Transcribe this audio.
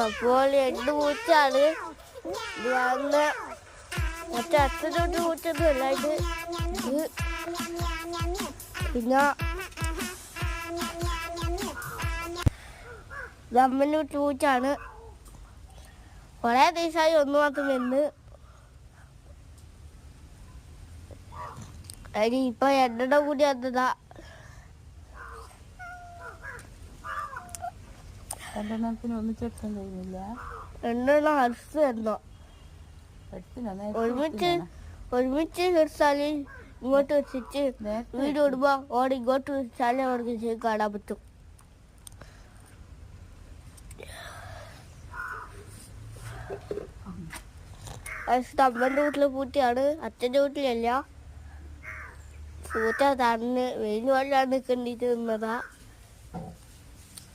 അപ്പോൾ 8 പൂച്ചാണ്. ഇത് വന്ന് മറ്റേ അച്ഛനോട്ട് പൂച്ചൊന്നുമല്ല. ഇത് പിന്നെ അമ്മനോട്ട് പൂച്ചാണ്. കുറേ ദിവസമായി ഒന്ന് മാത്രം വരുന്നു. അതിന് ഇപ്പൊ 2 കൂടി വന്നതാ. 2 ഒന്നിച്ചെടുക്കാൻ കഴിയുന്നില്ല. 2 അടുത്ത് വന്നോ ഒരുമിച്ച് എടുത്താല് ഇങ്ങോട്ട് വെച്ചിട്ട് വീട് വിടുമ്പോ ഓടി ഇങ്ങോട്ട് വെച്ചാലേ അവർക്ക് കാണാൻ പറ്റും. അമ്മന്റെ വീട്ടിലെ പൂട്ടിയാണ്, അച്ഛൻ്റെ വീട്ടിലല്ല. പൂച്ച തന്ന് വെയിൽ വെള്ളം നിൽക്കേണ്ടിട്ട് നിന്നതാ.